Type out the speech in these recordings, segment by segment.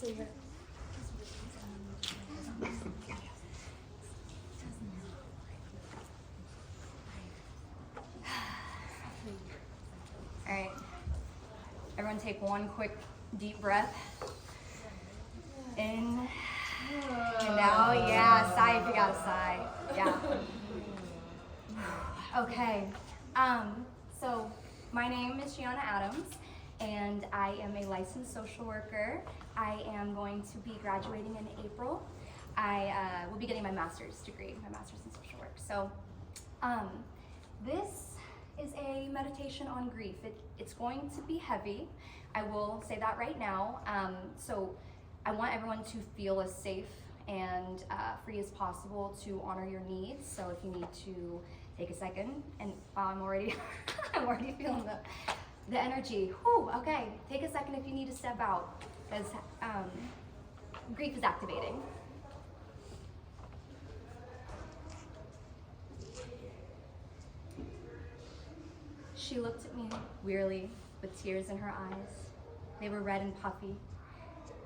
All right, everyone take one quick deep breath. In and out, yeah, sigh if you got a sigh, yeah. Okay, so my name is Gianna Adams, and I am a licensed social worker. I am going to be graduating in April. I will be getting my master's degree, my master's in social work. So this is a meditation on grief. It's going to be heavy. I will say that right now. So I want everyone to feel as safe and free as possible to honor your needs. So if you need to take a second, and I'm already feeling the energy. Whew, okay, take a second if you need to step out, because grief is activating. She looked at me wearily with tears in her eyes. They were red and puffy.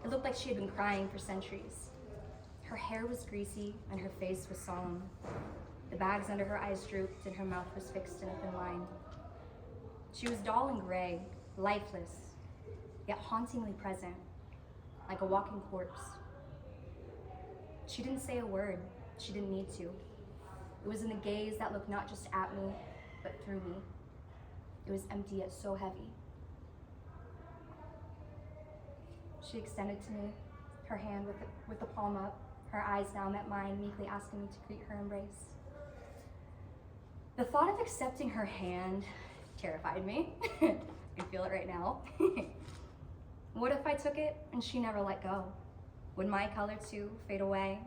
It looked like she had been crying for centuries. Her hair was greasy and her face was solemn. The bags under her eyes drooped and her mouth was fixed in a thin line. She was dull and gray, lifeless, yet hauntingly present, like a walking corpse. She didn't say a word. She didn't need to. It was in the gaze that looked not just at me, but through me. It was empty yet so heavy. She extended to me, her hand with the palm up, her eyes now met mine, meekly asking me to greet her embrace. The thought of accepting her hand terrified me. I can feel it right now. What if I took it and she never let go? Would my color too fade away?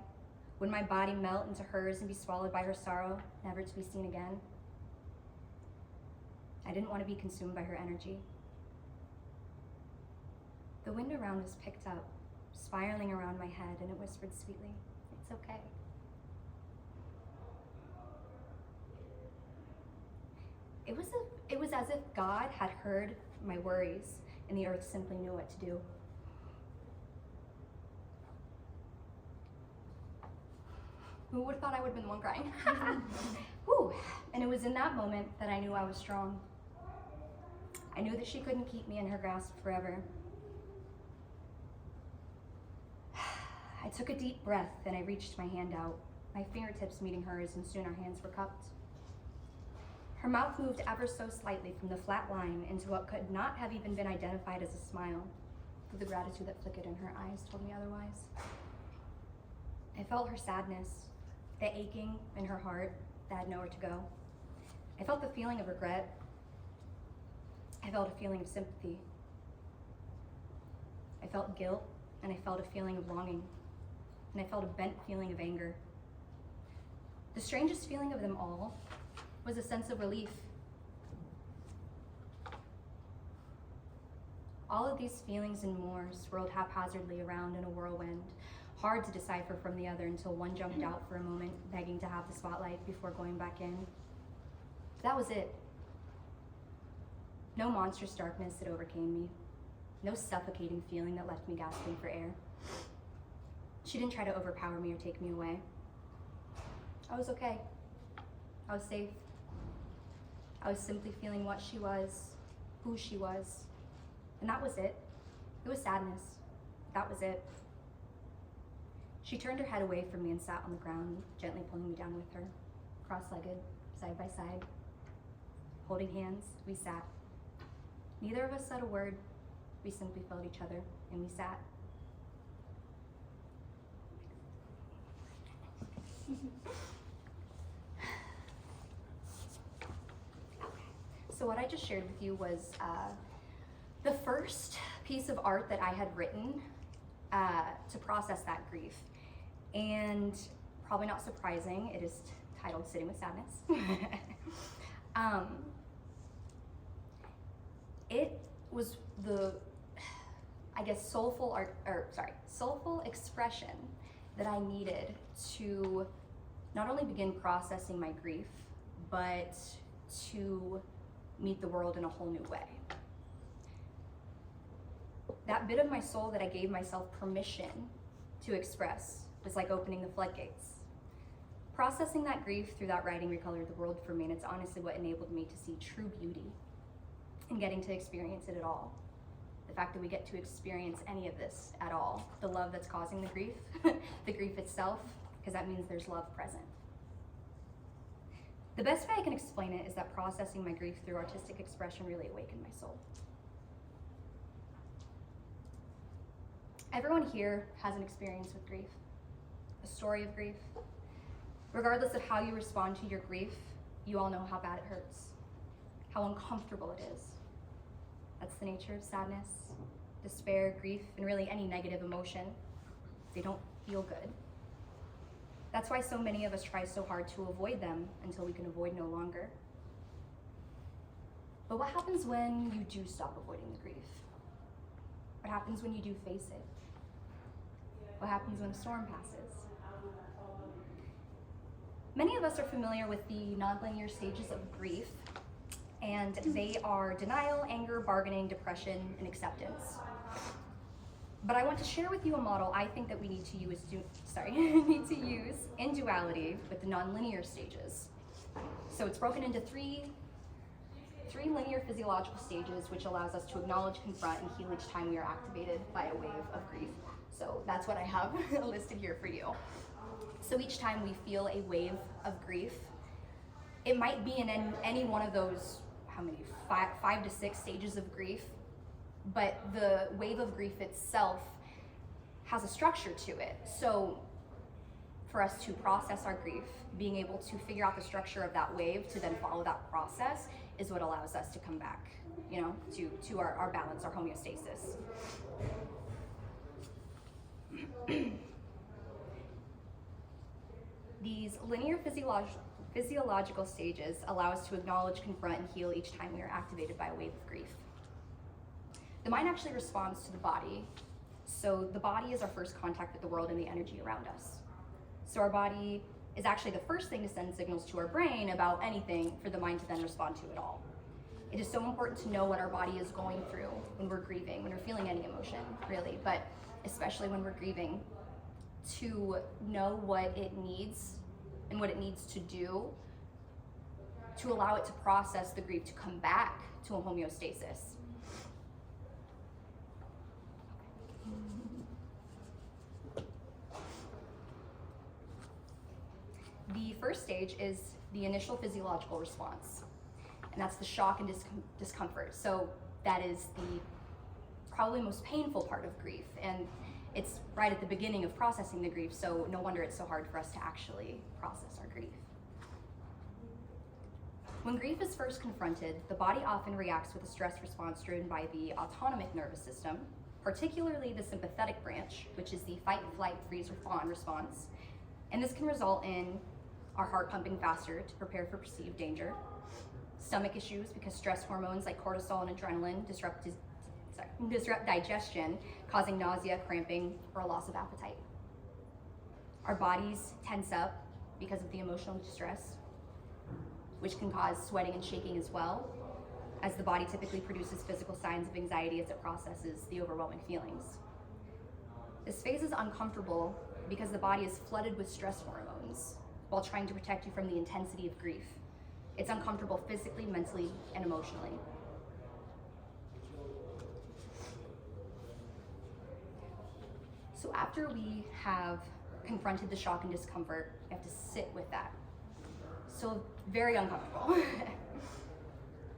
Would my body melt into hers and be swallowed by her sorrow, never to be seen again? I didn't want to be consumed by her energy. The wind around us picked up, spiraling around my head, and it whispered sweetly, "It's okay." It was as if God had heard my worries, and the earth simply knew what to do. Who would have thought I would have been the one crying? Whew. And it was in that moment that I knew I was strong. I knew that she couldn't keep me in her grasp forever. I took a deep breath and I reached my hand out, my fingertips meeting hers, and soon our hands were cupped. Her mouth moved ever so slightly from the flat line into what could not have even been identified as a smile, but the gratitude that flickered in her eyes told me otherwise. I felt her sadness, the aching in her heart that had nowhere to go. I felt the feeling of regret. I felt a feeling of sympathy. I felt guilt, and I felt a feeling of longing, and I felt a bent feeling of anger. The strangest feeling of them all was a sense of relief. All of these feelings and more swirled haphazardly around in a whirlwind, hard to decipher from the other until one jumped out for a moment, begging to have the spotlight before going back in. That was it. No monstrous darkness that overcame me. No suffocating feeling that left me gasping for air. She didn't try to overpower me or take me away. I was okay. I was safe. I was simply feeling what she was, who she was, and that was it. It was sadness. That was it. She turned her head away from me and sat on the ground, gently pulling me down with her, cross-legged, side by side. Holding hands, we sat. Neither of us said a word. We simply felt each other, and we sat. So what I just shared with you was the first piece of art that I had written to process that grief. And probably not surprising, it is titled Sitting with Sadness. It was the, I guess, soulful expression that I needed to not only begin processing my grief, but to meet the world in a whole new way. That bit of my soul that I gave myself permission to express was like opening the floodgates. Processing that grief through that writing recolored the world for me, and it's honestly what enabled me to see true beauty in getting to experience it at all. The fact that we get to experience any of this at all. The love that's causing the grief, the grief itself, because that means there's love present. The best way I can explain it is that processing my grief through artistic expression really awakened my soul. Everyone here has an experience with grief, a story of grief. Regardless of how you respond to your grief, you all know how bad it hurts, how uncomfortable it is. That's the nature of sadness, despair, grief, and really any negative emotion. They don't feel good. That's why so many of us try so hard to avoid them until we can avoid no longer. But what happens when you do stop avoiding the grief? What happens when you do face it? What happens when a storm passes? Many of us are familiar with the nonlinear stages of grief, and they are denial, anger, bargaining, depression, and acceptance. But I want to share with you a model I think that we need to use, need to use in duality with the nonlinear stages. So it's broken into three linear physiological stages, which allows us to acknowledge, confront, and heal each time we are activated by a wave of grief. So that's what I have listed here for you. So each time we feel a wave of grief, it might be in any one of those, five to six stages of grief, but the wave of grief itself has a structure to it. So for us to process our grief, being able to figure out the structure of that wave to then follow that process is what allows us to come back, to our balance, our homeostasis. These linear physiological stages allow us to acknowledge, confront, and heal each time we are activated by a wave of grief. The mind actually responds to the body. So the body is our first contact with the world and the energy around us. So our body is actually the first thing to send signals to our brain about anything for the mind to then respond to it all. It is so important to know what our body is going through when we're grieving, when we're feeling any emotion, really, but especially when we're grieving, to know what it needs and what it needs to do to allow it to process the grief, to come back to a homeostasis. The first stage is the initial physiological response, and that's the shock and discomfort. So that is the probably most painful part of grief, and it's right at the beginning of processing the grief, so no wonder it's so hard for us to actually process our grief. When grief is first confronted, the body often reacts with a stress response driven by the autonomic nervous system, particularly the sympathetic branch, which is the fight, flight, freeze, or fawn response. And this can result in our heart pumping faster to prepare for perceived danger, stomach issues because stress hormones like cortisol and adrenaline disrupt digestion, causing nausea, cramping, or a loss of appetite. Our bodies tense up because of the emotional distress, which can cause sweating and shaking as well, as the body typically produces physical signs of anxiety as it processes the overwhelming feelings. This phase is uncomfortable because the body is flooded with stress hormones while trying to protect you from the intensity of grief. It's uncomfortable physically, mentally, and emotionally. So after we have confronted the shock and discomfort, we have to sit with that. So very uncomfortable.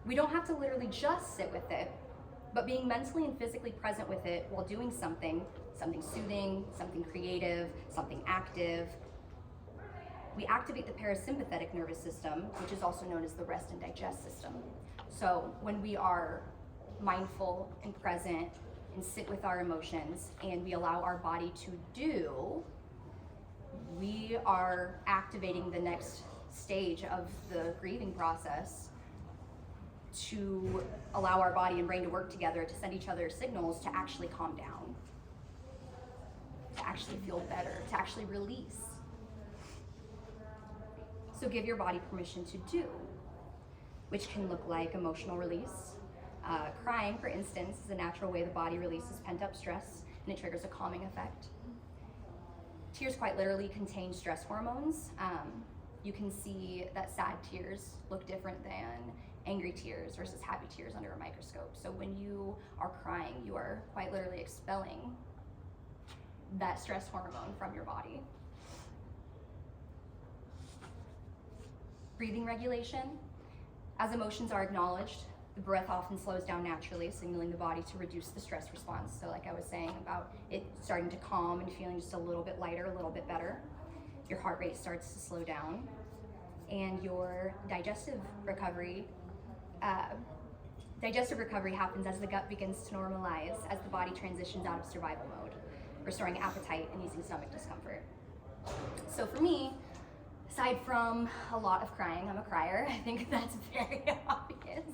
We don't have to literally just sit with it, but being mentally and physically present with it while doing something soothing, something creative, something active. We activate the parasympathetic nervous system, which is also known as the rest and digest system. So when we are mindful and present and sit with our emotions and we allow our body to do, we are activating the next stage of the grieving process to allow our body and brain to work together to send each other signals to actually calm down, to actually feel better, to actually release. So give your body permission to do, which can look like emotional release, Crying, for instance, is a natural way the body releases pent-up stress, and it triggers a calming effect. Tears quite literally contain stress hormones. You can see that sad tears look different than angry tears versus happy tears under a microscope. So when you are crying, you are quite literally expelling that stress hormone from your body. Breathing regulation. As emotions are acknowledged, the breath often slows down naturally, signaling the body to reduce the stress response. So like I was saying about it starting to calm and feeling just a little bit lighter, a little bit better. Your heart rate starts to slow down, and your digestive recovery happens as the gut begins to normalize, as the body transitions out of survival mode, restoring appetite and easing stomach discomfort. So for me, aside from a lot of crying, I'm a crier. I think that's very obvious.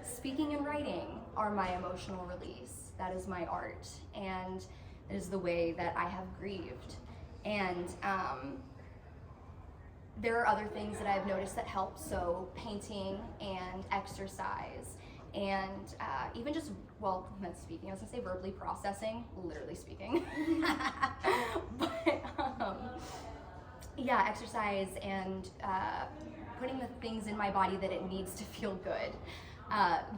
Speaking and writing are my emotional release. That is my art, and it is the way that I have grieved. And there are other things that I've noticed that help, so painting and exercise, and even just, well, not speaking, I was gonna say verbally processing, literally speaking. But yeah, exercise and putting the things in my body that it needs to feel good.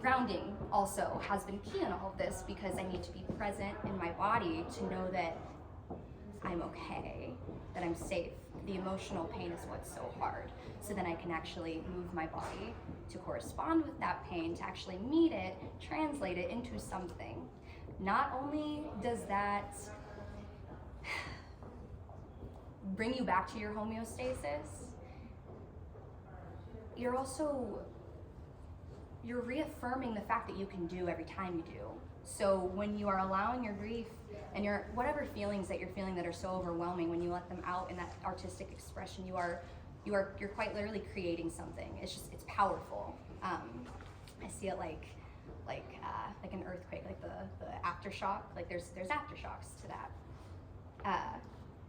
Grounding also has been key in all of this, because I need to be present in my body to know that I'm okay, that I'm safe. The emotional pain is what's so hard. So then I can actually move my body to correspond with that pain, to actually meet it, translate it into something. Not only does that bring you back to your homeostasis, you're reaffirming the fact that you can do every time you do. So when you are allowing your grief and your whatever feelings that you're feeling that are so overwhelming, when you let them out in that artistic expression, you're quite literally creating something. It's powerful. I see it like an earthquake, like the aftershock. Like there's aftershocks to that.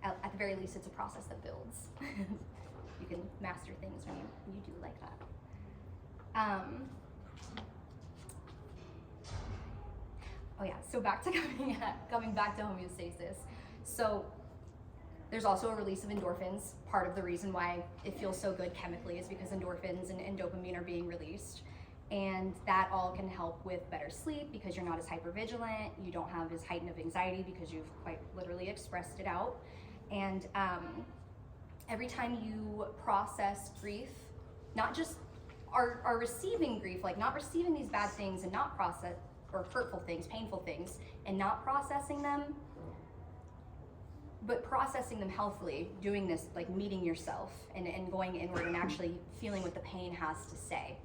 At the very least, it's a process that builds. You can master things when you do like that. Oh yeah, so back to coming back to homeostasis. So there's also a release of endorphins. Part of the reason why it feels so good chemically is because endorphins and dopamine are being released. And that all can help with better sleep, because you're not as hypervigilant, you don't have as heightened of anxiety because you've quite literally expressed it out. And every time you process grief, not just are receiving grief, like not receiving these bad things and not process, or hurtful things, painful things, and not processing them, but processing them healthily, doing this, like meeting yourself and going inward and actually feeling what the pain has to say.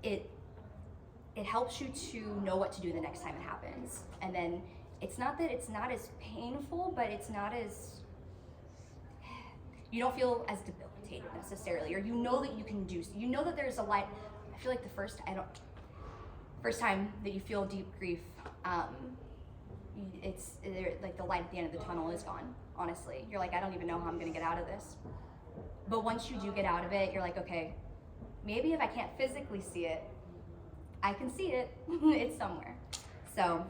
It helps you to know what to do the next time it happens. And then it's not that it's not as painful, but it's not as, you don't feel as debilitated necessarily, or you know that you can do, you know that there's a light. I feel like the first time that you feel deep grief, it's like the light at the end of the tunnel is gone, honestly. You're like, I don't even know how I'm gonna get out of this. But once you do get out of it, you're like, okay, maybe if I can't physically see it, I can see it, it's somewhere. So,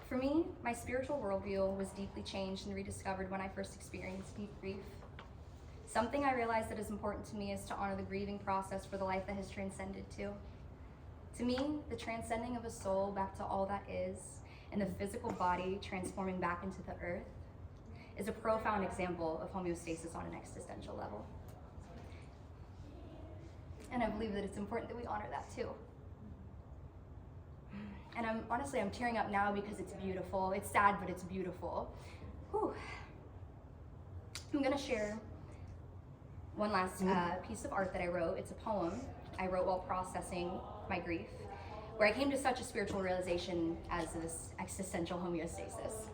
for me, my spiritual worldview was deeply changed and rediscovered when I first experienced deep grief. Something I realized that is important to me is to honor the grieving process for the life that has transcended to. To me, the transcending of a soul back to all that is, and the physical body transforming back into the earth, is a profound example of homeostasis on an existential level. And I believe that it's important that we honor that too. And I'm tearing up now because it's beautiful. It's sad, but it's beautiful. Whew. I'm gonna share one last piece of art that I wrote. It's a poem I wrote while processing my grief, where I came to such a spiritual realization as this existential homeostasis.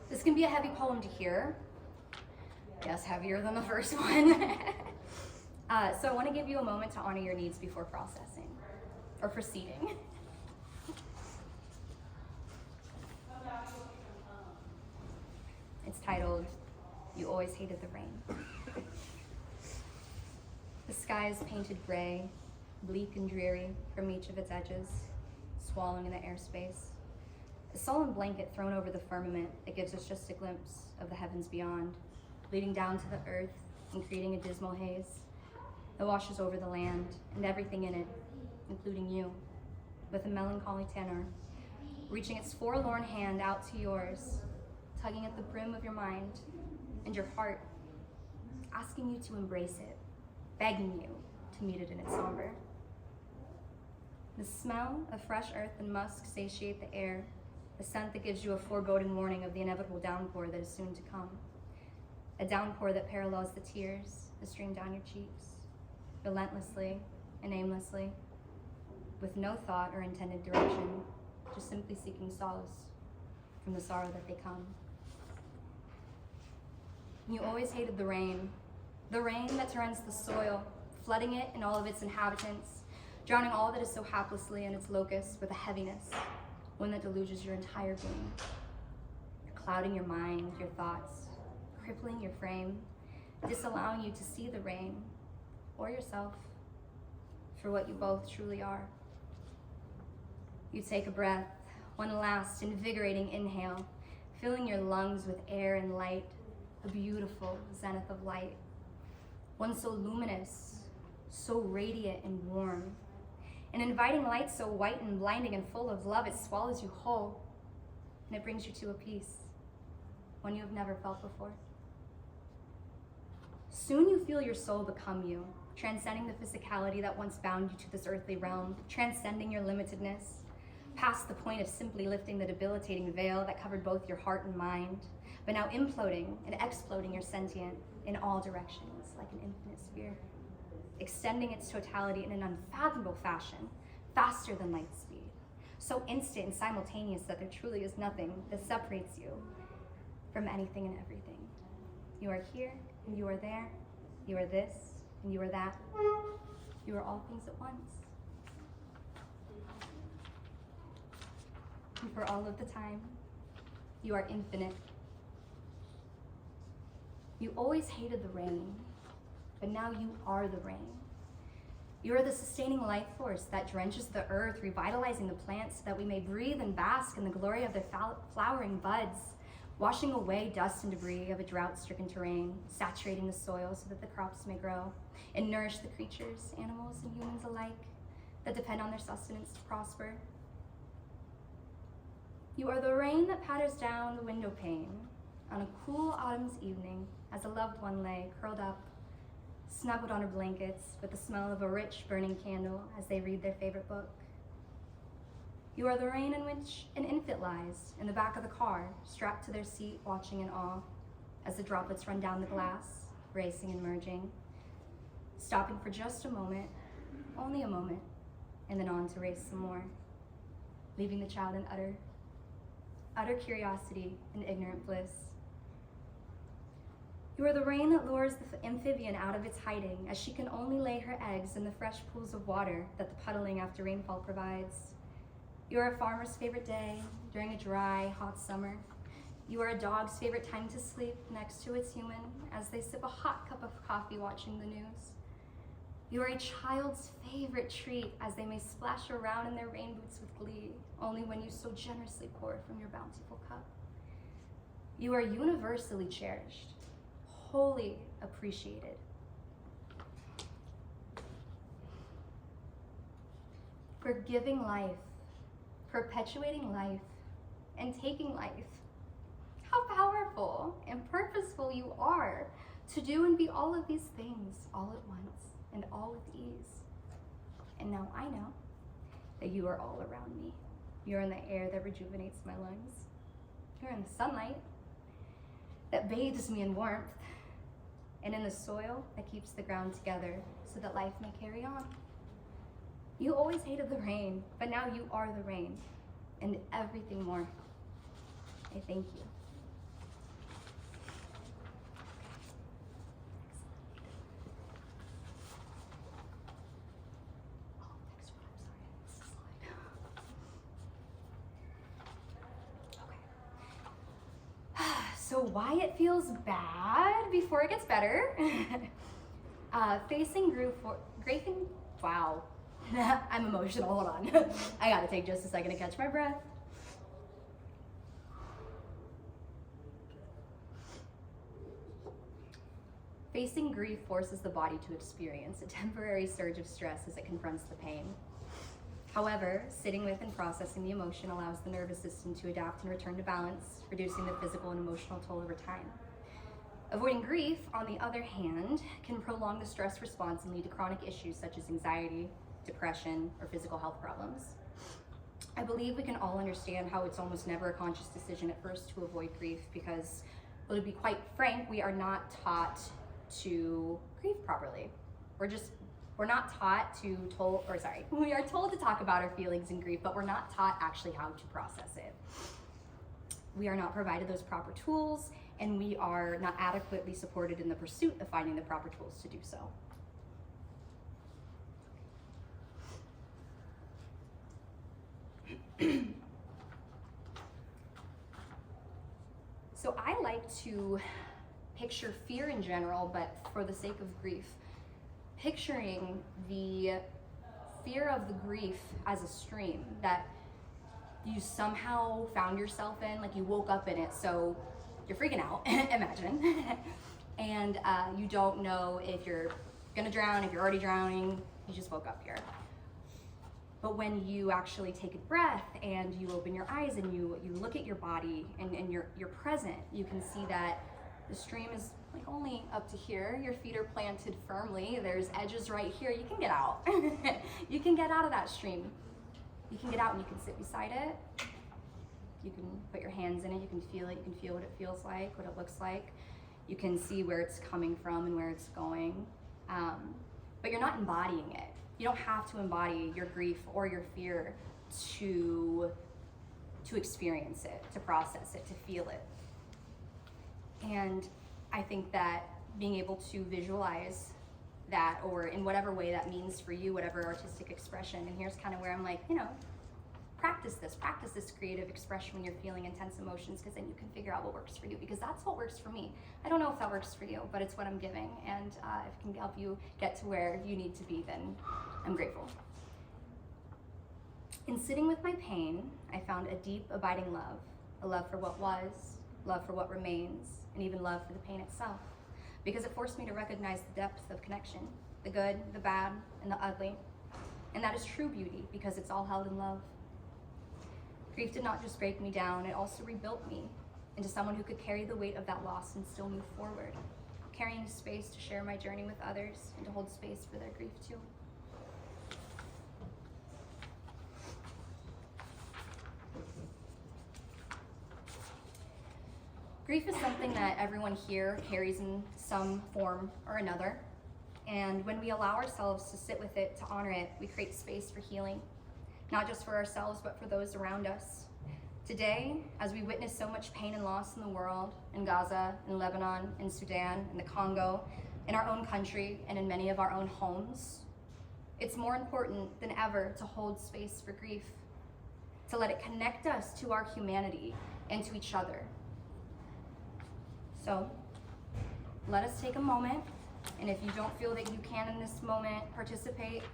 This can be a heavy poem to hear. Yes, heavier than the first one. So I want to give you a moment to honor your needs before processing or proceeding. It's titled, always hated the rain. The sky is painted gray, bleak and dreary from each of its edges, swallowing in the airspace. A sullen blanket thrown over the firmament that gives us just a glimpse of the heavens beyond, leading down to the earth and creating a dismal haze that washes over the land and everything in it, including you, with a melancholy tenor, reaching its forlorn hand out to yours, tugging at the brim of your mind and your heart, asking you to embrace it, begging you to meet it in its somber. The smell of fresh earth and musk satiate the air, a scent that gives you a foreboding warning of the inevitable downpour that is soon to come. A downpour that parallels the tears that stream down your cheeks, relentlessly and aimlessly, with no thought or intended direction, just simply seeking solace from the sorrow that they come. You always hated the rain that torrents the soil, flooding it and all of its inhabitants, drowning all that is so haplessly in its locus with a heaviness, one that deluges your entire being, clouding your mind, your thoughts, crippling your frame, disallowing you to see the rain or yourself for what you both truly are. You take a breath, one last invigorating inhale, filling your lungs with air and light, a beautiful zenith of light, one so luminous, so radiant and warm, an inviting light so white and blinding and full of love it swallows you whole, and it brings you to a peace, one you have never felt before. Soon you feel your soul become you, transcending the physicality that once bound you to this earthly realm, transcending your limitedness, past the point of simply lifting the debilitating veil that covered both your heart and mind, but now imploding and exploding your sentient in all directions like an infinite sphere, extending its totality in an unfathomable fashion, faster than light speed, so instant and simultaneous that there truly is nothing that separates you from anything and everything. You are here and you are there, you are this and you are that, you are all things at once. And for all of the time, you are infinite. You always hated the rain, but now you are the rain. You are the sustaining life force that drenches the earth, revitalizing the plants so that we may breathe and bask in the glory of their flowering buds, washing away dust and debris of a drought-stricken terrain, saturating the soil so that the crops may grow and nourish the creatures, animals and humans alike, that depend on their sustenance to prosper. You are the rain that patters down the window pane on a cool autumn's evening as a loved one lay curled up, snuggled on her blankets with the smell of a rich burning candle as they read their favorite book. You are the rain in which an infant lies in the back of the car, strapped to their seat, watching in awe as the droplets run down the glass, racing and merging, stopping for just a moment, only a moment, and then on to race some more, leaving the child in utter curiosity and ignorant bliss. You are the rain that lures the amphibian out of its hiding as she can only lay her eggs in the fresh pools of water that the puddling after rainfall provides. You are a farmer's favorite day during a dry, hot summer. You are a dog's favorite time to sleep next to its human as they sip a hot cup of coffee watching the news. You are a child's favorite treat as they may splash around in their rain boots with glee, only when you so generously pour from your bountiful cup. You are universally cherished, wholly appreciated. For giving life, perpetuating life, and taking life. How powerful and purposeful you are to do and be all of these things all at once and all with ease. And now I know that you are all around me. You're in the air that rejuvenates my lungs. You're in the sunlight that bathes me in warmth, and in the soil that keeps the ground together so that life may carry on. You always hated the rain, but now you are the rain and everything more. I thank you. So So why it feels bad before it gets better. Facing grieving, wow. I'm emotional, hold on. I gotta take just a second to catch my breath. Facing grief forces the body to experience a temporary surge of stress as it confronts the pain. However, sitting with and processing the emotion allows the nervous system to adapt and return to balance, reducing the physical and emotional toll over time. Avoiding grief, on the other hand, can prolong the stress response and lead to chronic issues such as anxiety, depression, or physical health problems. I believe we can all understand how it's almost never a conscious decision at first to avoid grief because, well, to be quite frank, we are not taught to grieve properly. We're not taught to we are told to talk about our feelings and grief, but we're not taught actually how to process it. We are not provided those proper tools, and we are not adequately supported in the pursuit of finding the proper tools to do so. So I like to picture fear in general, but for the sake of grief, picturing the fear of the grief as a stream that you somehow found yourself in, like you woke up in it, so you're freaking out, imagine, and you don't know if you're gonna drown, if you're already drowning, you just woke up here. But when you actually take a breath and you open your eyes and you look at your body and you're present, you can see that the stream is like only up to here. Your feet are planted firmly. There's edges right here. You can get out. You can get out of that stream. You can get out and you can sit beside it. You can put your hands in it. You can feel it. You can feel what it feels like, what it looks like. You can see where it's coming from and where it's going. But you're not embodying it. You don't have to embody your grief or your fear to experience it, to process it, to feel it. And I think that being able to visualize that, or in whatever way that means for you, whatever artistic expression, and here's kind of where I'm like, practice this creative expression when you're feeling intense emotions, because then you can figure out what works for you, because that's what works for me. I don't know if that works for you, but it's what I'm giving, and if it can help you get to where you need to be, then I'm grateful. In sitting with my pain, I found a deep, abiding love, a love for what was, love for what remains, and even love for the pain itself, because it forced me to recognize the depth of connection, the good, the bad, and the ugly. And that is true beauty, because it's all held in love. Grief did not just break me down, it also rebuilt me into someone who could carry the weight of that loss and still move forward, carrying space to share my journey with others and to hold space for their grief too. Grief is something that everyone here carries in some form or another. And when we allow ourselves to sit with it, to honor it, we create space for healing, not just for ourselves, but for those around us. Today, as we witness so much pain and loss in the world, in Gaza, in Lebanon, in Sudan, in the Congo, in our own country, and in many of our own homes, it's more important than ever to hold space for grief, to let it connect us to our humanity and to each other. So, let us take a moment, and if you don't feel that you can in this moment participate,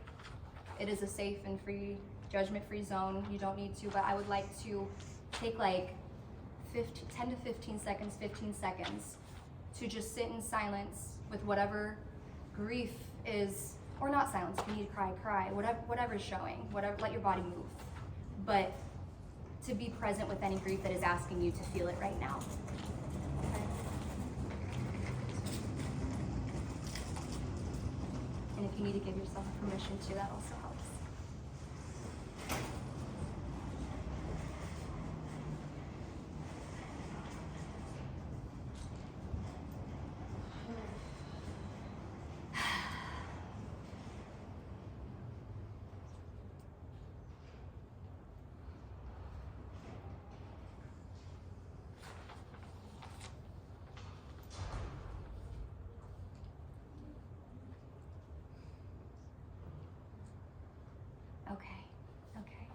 it is a safe and free, judgment-free zone. You don't need to, but I would like to take like 10 to 15 seconds to just sit in silence with whatever grief is, or not silence, if you need to cry, whatever's showing, let your body move. But to be present with any grief that is asking you to feel it right now. Okay? And if you need to give yourself permission to, that also helps. Okay.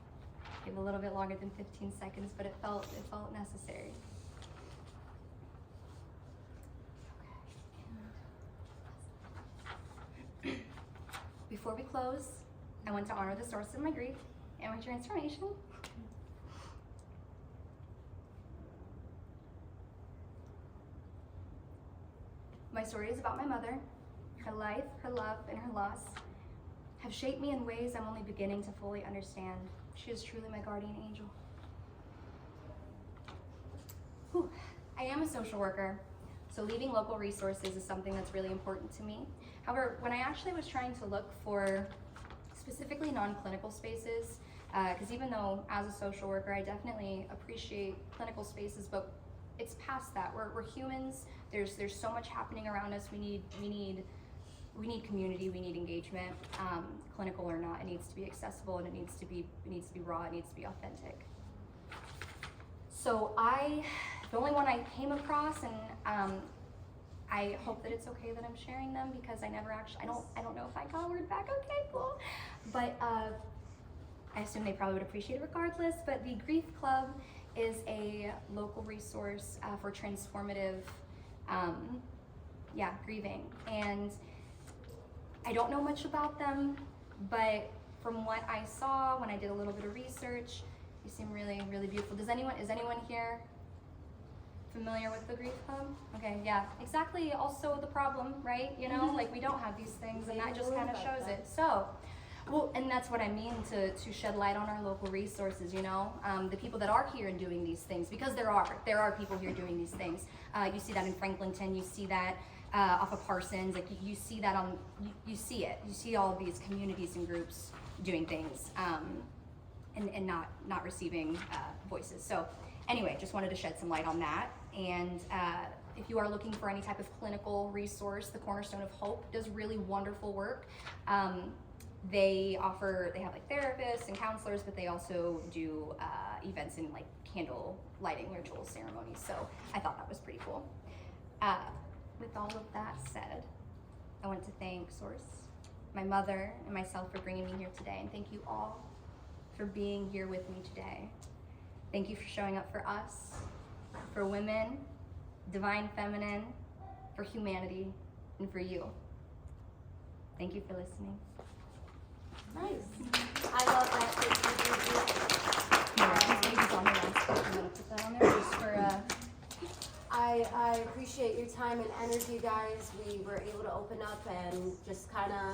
Give a little bit longer than 15 seconds, but it felt necessary. close, I want to honor the source of my grief and my transformation. My story is about my mother. Her life, her love, and her loss have shaped me in ways I'm only beginning to fully understand. She is truly my guardian angel. Whew. I am a social worker, so leaving local resources is something that's really important to me. However, when I actually was trying to look for specifically non-clinical spaces, because even though as a social worker, I definitely appreciate clinical spaces, but it's past that. We're humans. There's so much happening around us. We need community. We need engagement. Clinical or not, it needs to be accessible, and it needs to be raw. It needs to be authentic. So the only one I came across, and I hope that it's okay that I'm sharing them because I never actually, I don't know if I got a word back. Okay, cool. But I assume they probably would appreciate it regardless. But the Grief Club is a local resource for transformative, grieving. And I don't know much about them, but from what I saw when I did a little bit of research, they seem really, really beautiful. Is anyone here familiar with the Grief Club? Okay, yeah, exactly. Also the problem, right? You know, like we don't have these things, and that just kind of shows it. So, well, and that's what I mean to shed light on our local resources. You know, the people that are here and doing these things, because there are people here doing these things. You see that in Franklinton. You see that off of Parsons. Like you see that you see it. You see all of these communities and groups doing things. And not receiving voices. So anyway, just wanted to shed some light on that. And if you are looking for any type of clinical resource, the Cornerstone of Hope does really wonderful work. They have like therapists and counselors, but they also do events and like candle lighting ritual ceremonies. So I thought that was pretty cool. With all of that said, I want to thank Source, my mother, and myself for bringing me here today. And thank you all for being here with me today. Thank you for showing up for us, for women, divine feminine, for humanity, and for you. Thank you for listening. Nice. I love that. I'm gonna put that on there just for I appreciate your time and energy, guys. We were able to open up and just kind of